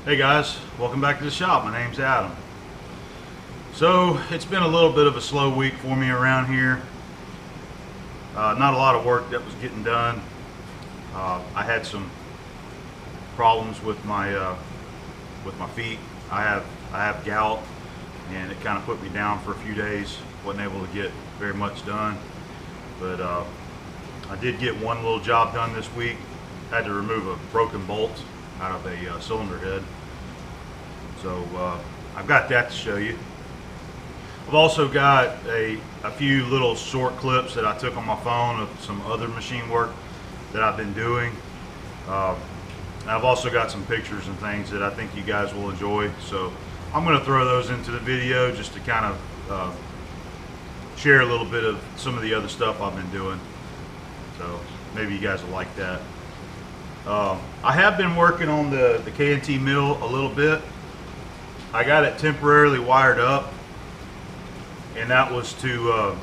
Hey guys, welcome back to the shop. My name's Adam. So it's been a little bit of a slow week for me around here. Not a lot of work that was getting done. I had some problems with my feet. I have gout, and it kind of put me down for a few days. Wasn't able to get very much done, but I did get one little job done this week. Had to remove a broken bolt out of a cylinder head. So I've got that to show you. I've also got a few little short clips that I took on my phone of some other machine work that I've been doing. I've also got some pictures and things that I think you guys will enjoy. So I'm going to throw those into the video just to kind of share a little bit of some of the other stuff I've been doing. So maybe you guys will like that. I have been working on the K&T mill a little bit. I got it temporarily wired up, and that was to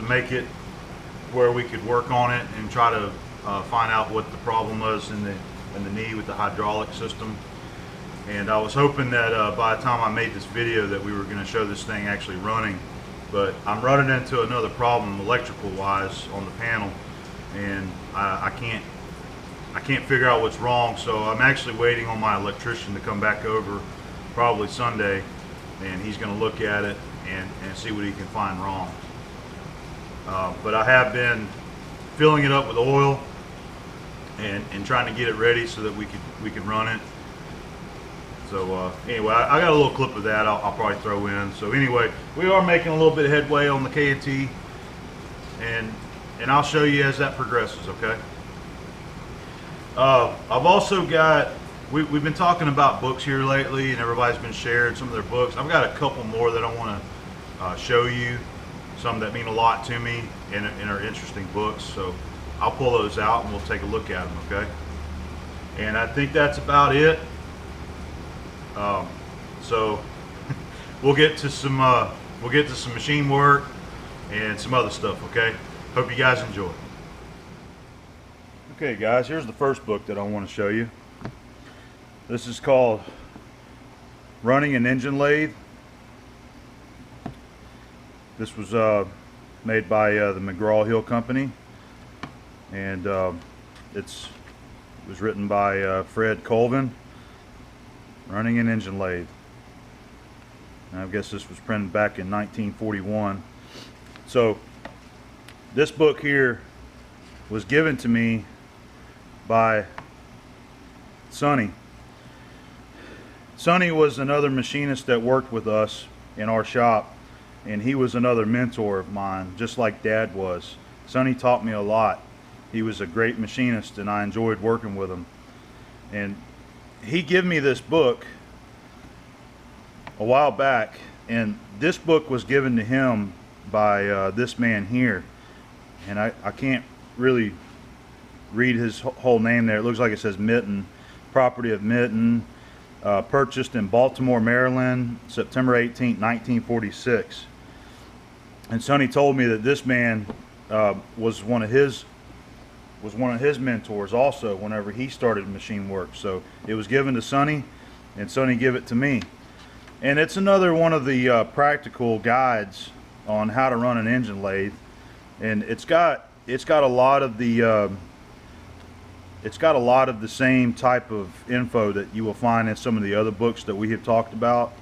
make it where we could work on it and try to find out what the problem was in the knee with the hydraulic system. And I was hoping that by the time I made this video that we were going to show this thing actually running, but I'm running into another problem electrical wise on the panel, and I can't figure out what's wrong. So I'm actually waiting on my electrician to come back over probably Sunday, and he's going to look at it and see what he can find wrong. But I have been filling it up with oil and trying to get it ready so that we could run it. So anyway, I got a little clip of that I'll probably throw in. So anyway, we are making a little bit of headway on the K&T, and I'll show you as that progresses, okay? I've also got, we've been talking about books here lately, and everybody's been sharing some of their books. I've got a couple more that I want to show you, some that mean a lot to me and are interesting books. So I'll pull those out and we'll take a look at them, okay? And I think that's about it. So we'll get to some machine work and some other stuff, okay? Hope you guys enjoy. Okay guys, here's the first book that I want to show you. This is called Running an Engine Lathe. This was made by the McGraw-Hill Company, and it was written by Fred Colvin. Running an Engine Lathe. And I guess this was printed back in 1941. So this book here was given to me by Sonny. Sonny was another machinist that worked with us in our shop, and he was another mentor of mine, just like Dad was. Sonny taught me a lot. He was a great machinist, and I enjoyed working with him. And he gave me this book a while back, and this book was given to him by this man here. And I can't really read his whole name there. It looks like it says Mitten, property of Mitten, purchased in Baltimore, Maryland, September 18, 1946. And Sonny told me that this man was one of his mentors also whenever he started machine work. So it was given to Sonny, and Sonny gave it to me. And it's another one of the practical guides on how to run an engine lathe, and it's got a lot of the same type of info that you will find in some of the other books that we have talked about.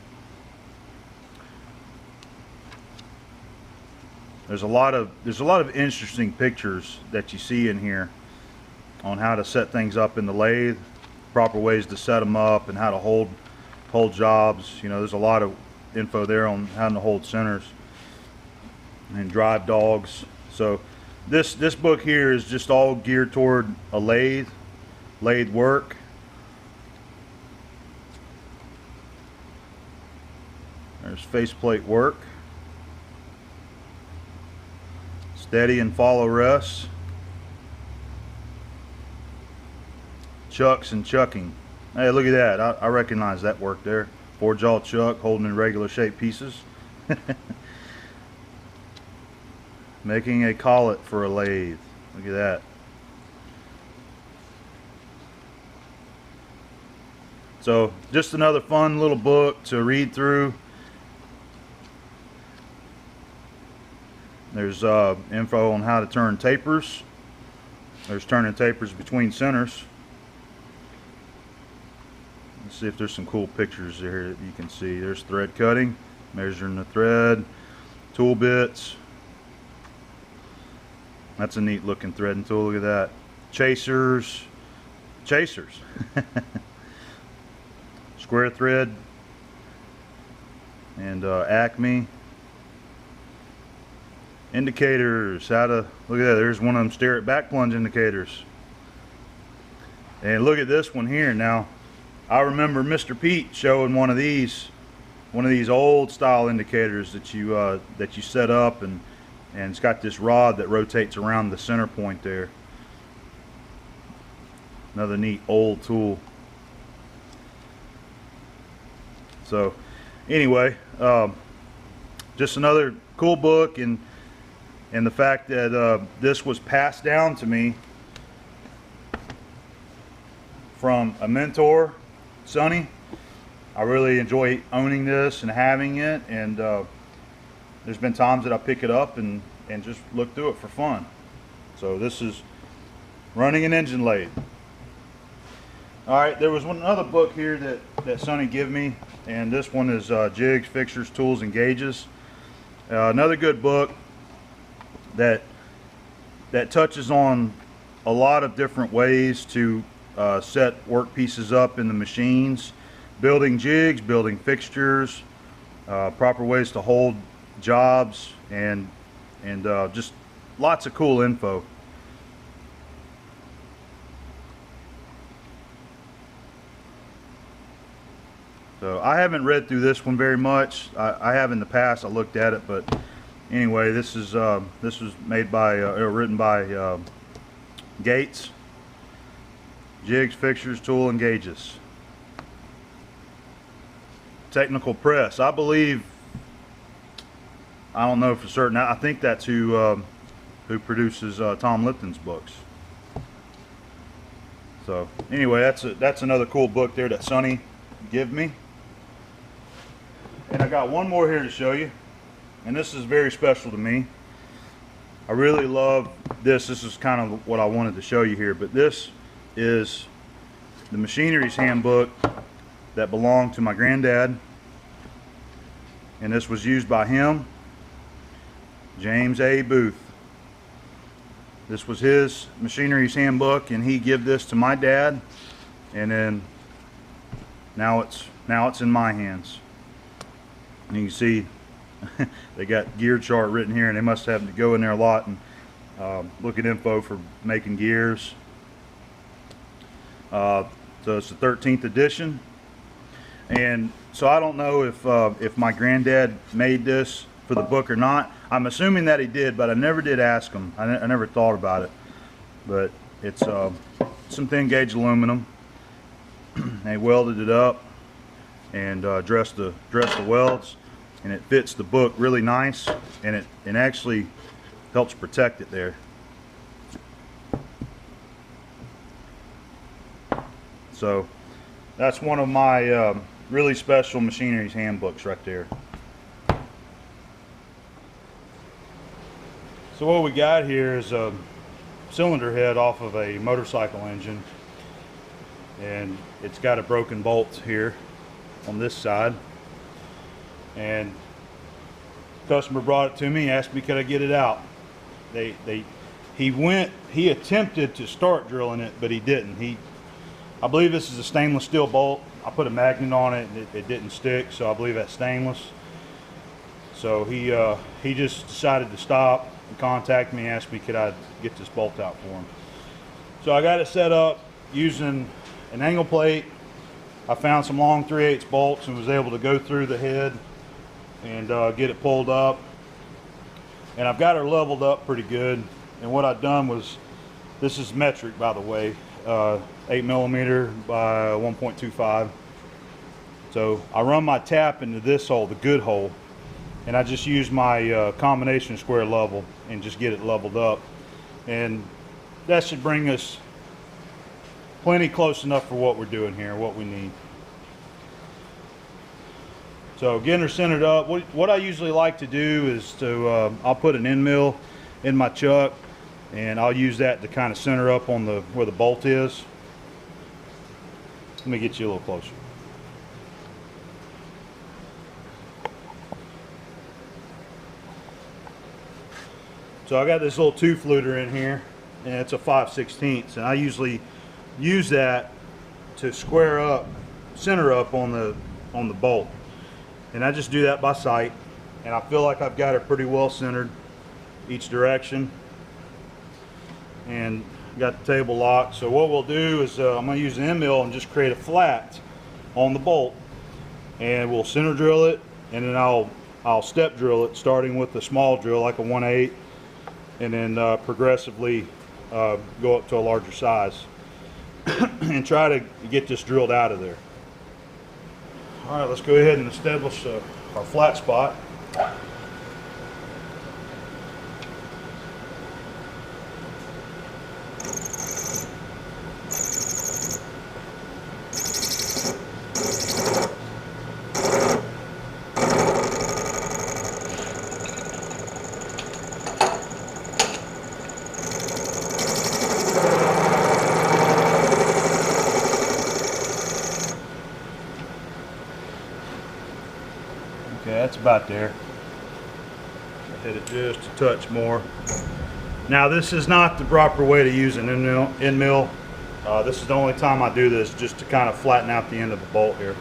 There's a lot of interesting pictures that you see in here on how to set things up in the lathe, proper ways to set them up, and how to hold jobs. You know, there's a lot of info there on how to hold centers and drive dogs. So this book here is just all geared toward a lathe work. There's faceplate work. Steady and follow rests. Chucks and chucking. Hey, look at that. I recognize that work there. 4-jaw chuck, holding in regular shaped pieces. Making a collet for a lathe. Look at that. So just another fun little book to read through. There's info on how to turn tapers. There's turning tapers between centers. Let's see if there's some cool pictures there that you can see. There's thread cutting, measuring the thread, tool bits. That's a neat looking threading tool. Look at that. Chasers. Square thread and Acme. Indicators. How to look at that. There's one of them stare at back plunge indicators. And look at this one here. Now, I remember Mr. Pete showing one of these old style indicators that you set up, and it's got this rod that rotates around the center point there. Another neat old tool. So anyway, just another cool book, and the fact that this was passed down to me from a mentor, Sonny. I really enjoy owning this and having it, and there's been times that I pick it up and just look through it for fun. So this is running an engine lathe. Alright, there was another book here that Sonny gave me, and this one is Jigs, Fixtures, Tools, and Gauges. Another good book that touches on a lot of different ways to set work pieces up in the machines, building jigs, building fixtures, proper ways to hold jobs, and just lots of cool info. So I haven't read through this one very much. I have in the past. I looked at it, but anyway, this was made by written by Gates. Jigs, Fixtures, Tool, and Gauges. Technical Press. I believe, I don't know for certain. I think that's who produces Tom Lipton's books. So anyway, that's another cool book there that Sonny gave me. And I got one more here to show you, and this is very special to me. I really love this. This is kind of what I wanted to show you here, but this is the machinery's handbook that belonged to my granddad, and this was used by him, James A. Booth. This was his machinery's handbook, and he gave this to my dad, and then now it's in my hands. And you can see they got gear chart written here, and they must have to go in there a lot and look at info for making gears. So it's the 13th edition, and so I don't know if my granddad made this for the book or not. I'm assuming that he did, but I never did ask him. I never thought about it. But it's some thin gauge aluminum. They welded it up and dressed the welds, and it fits the book really nice, and it actually helps protect it there. So that's one of my really special machinery's handbooks right there. So what we got here is a cylinder head off of a motorcycle engine, and it's got a broken bolt here on this side, and the customer brought it to me, asked me could I get it out. He attempted to start drilling it, but he didn't. I believe this is a stainless steel bolt. I put a magnet on it and it didn't stick, so I believe that's stainless. So he just decided to stop and contact me, asked me could I get this bolt out for him. So I got it set up using an angle plate. I found some long 3/8 bolts and was able to go through the head and get it pulled up. And I've got her leveled up pretty good. And what I've done was, this is metric by the way, 8mm by 1.25. So I run my tap into this hole, the good hole, and I just use my combination square level and just get it leveled up. And that should bring us plenty close enough for what we're doing here, what we need. So getting her centered up, what I usually like to do is to, I'll put an end mill in my chuck, and I'll use that to kind of center up on where the bolt is. Let me get you a little closer. So I got this little 2-fluter in here, and it's a 5/16, and I usually use that to square up, center up on the bolt. And I just do that by sight, and I feel like I've got her pretty well centered each direction, and got the table locked. So what we'll do is I'm going to use an end mill and just create a flat on the bolt, and we'll center drill it, and then I'll step drill it, starting with the small drill like a 1/8, and then progressively go up to a larger size and try to get this drilled out of there. All right, let's go ahead and establish our flat spot. Okay, that's about there. Hit it just a touch more. Now this is not the proper way to use an end mill. This is the only time I do this, just to kind of flatten out the end of the bolt here.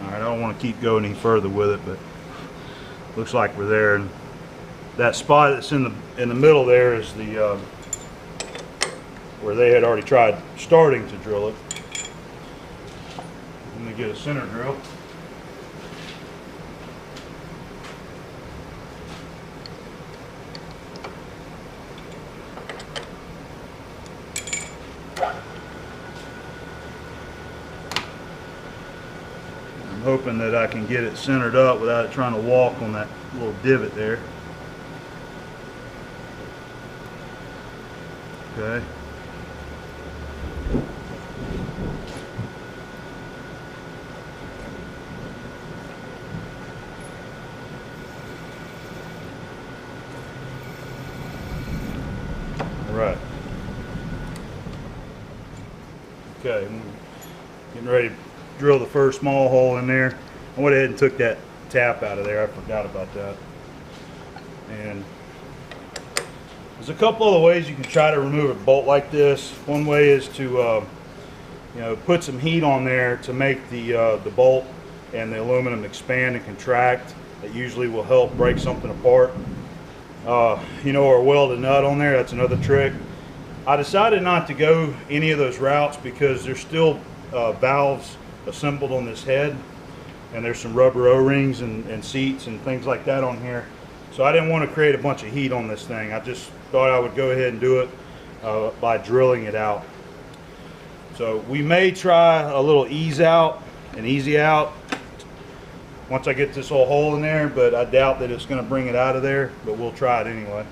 All right, I don't want to keep going any further with it, but looks like we're there. And that spot that's in the middle there is the where they had already tried starting to drill it. Let me get a center drill. I'm hoping that I can get it centered up without it trying to walk on that little divot there. Okay. All right. Okay, I'm getting ready to drill the first small hole in there. I went ahead and took that tap out of there. I forgot about that. And there's a couple of ways you can try to remove a bolt like this. One way is to put some heat on there to make the bolt and the aluminum expand and contract. That usually will help break something apart. Or weld a nut on there. That's another trick. I decided not to go any of those routes because there's still valves assembled on this head, and there's some rubber O-rings and seats and things like that on here. So I didn't want to create a bunch of heat on this thing. I just thought I would go ahead and do it by drilling it out. So we may try a little ease out and easy out once I get this whole hole in there, but I doubt that it's going to bring it out of there, but we'll try it anyway.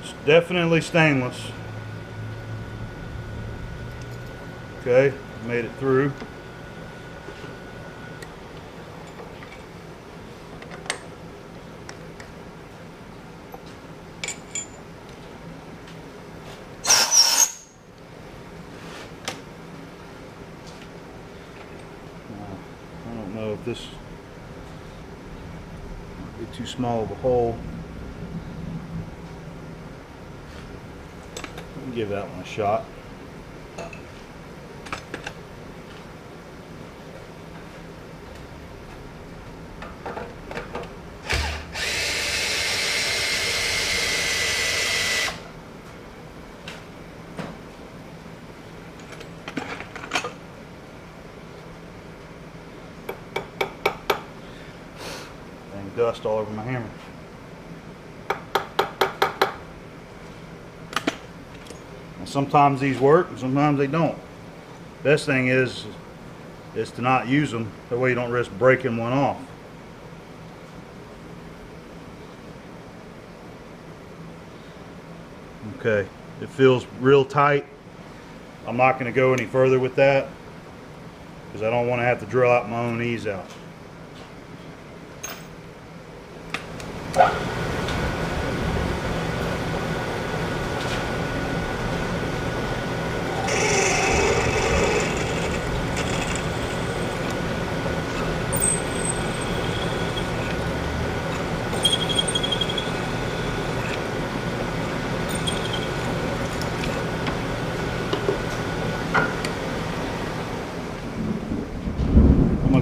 It's definitely stainless. Okay, made it through. I don't know if this might be too small of a hole. I'll give that one a shot. dust all over my hammer. And sometimes these work and sometimes they don't. Best thing is to not use them. That way you don't risk breaking one off. Okay, it feels real tight. I'm not going to go any further with that because I don't want to have to drill out my own ease out.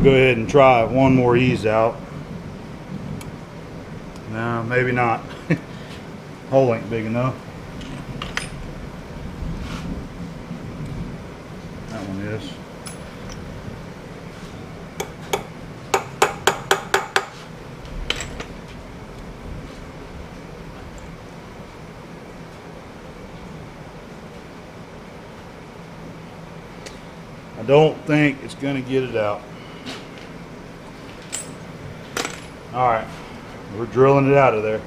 Go ahead and try one more ease out. No, maybe not. Hole ain't big enough. That one is. I don't think it's going to get it out. All right, we're drilling it out of there.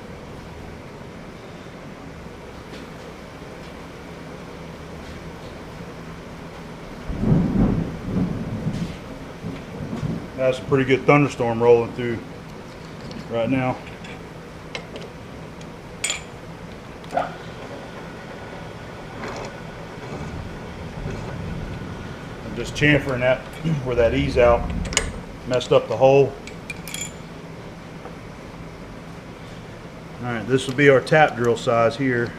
That's a pretty good thunderstorm rolling through right now. I'm just chamfering that where that ease out messed up the hole. All right, this will be our tap drill size here.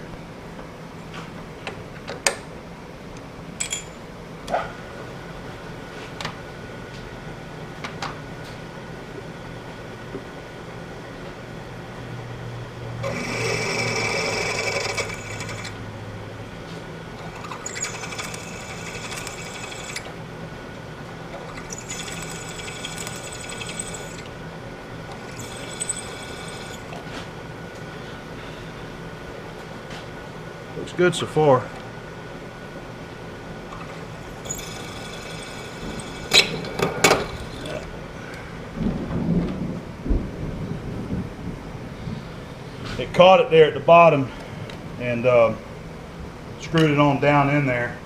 Looks good so far. It caught it there at the bottom and screwed it on down in there.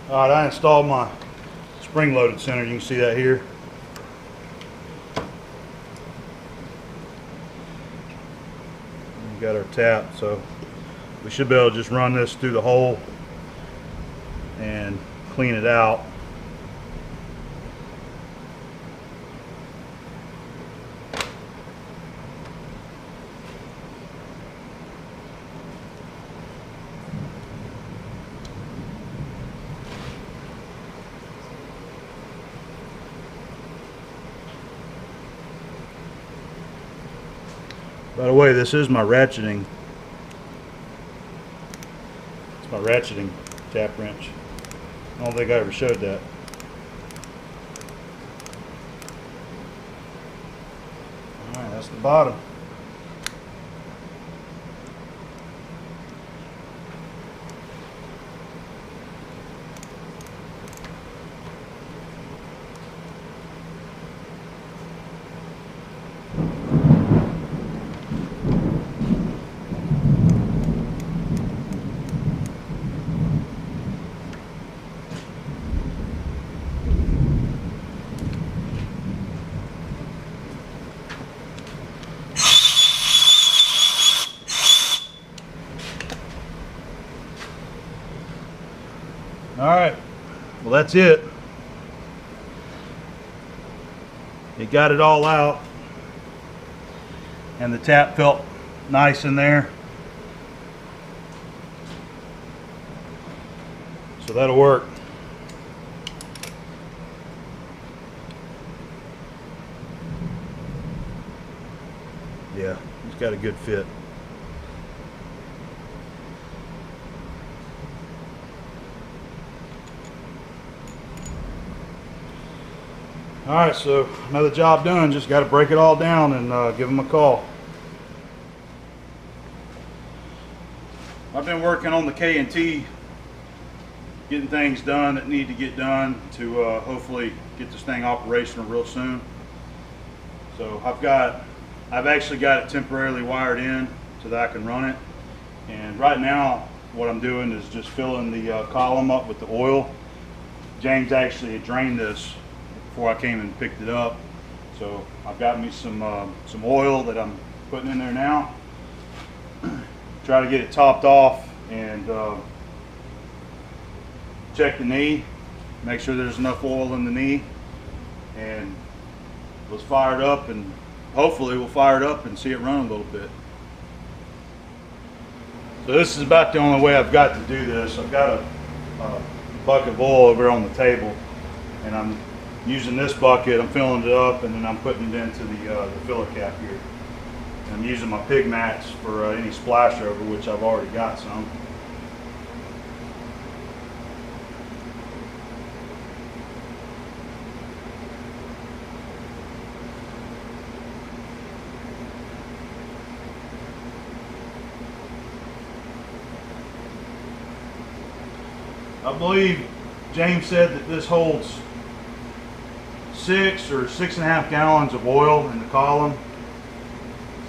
All right, I installed my spring-loaded center. You can see that here. We got our tap, so we should be able to just run this through the hole and clean it out. By the way, this is my ratcheting. It's my ratcheting tap wrench. I don't think I ever showed that. Alright, that's the bottom. Alright, well that's it. It got it all out and the tap felt nice in there. So that'll work. it's got a good fit. All right, so another job done. Just got to break it all down and give them a call. I've been working on the K&T, getting things done that need to get done to hopefully get this thing operational real soon. So I've actually got it temporarily wired in so that I can run it. And right now, what I'm doing is just filling the column up with the oil. James actually had drained this before I came and picked it up. So I've got me some oil that I'm putting in there now. Try to get it topped off and check the knee, make sure there's enough oil in the knee, and let's fire it up, and hopefully we'll fire it up and see it run a little bit. So this is about the only way I've got to do this. I've got a bucket of oil over on the table, and I'm using this bucket, I'm filling it up, and then I'm putting it into the filler cap here. And I'm using my pig mats for any splash over, which I've already got some. I believe James said that this holds 6 or 6.5 gallons of oil in the column.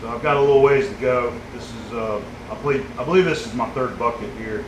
So I've got a little ways to go. This is I believe this is my third bucket here.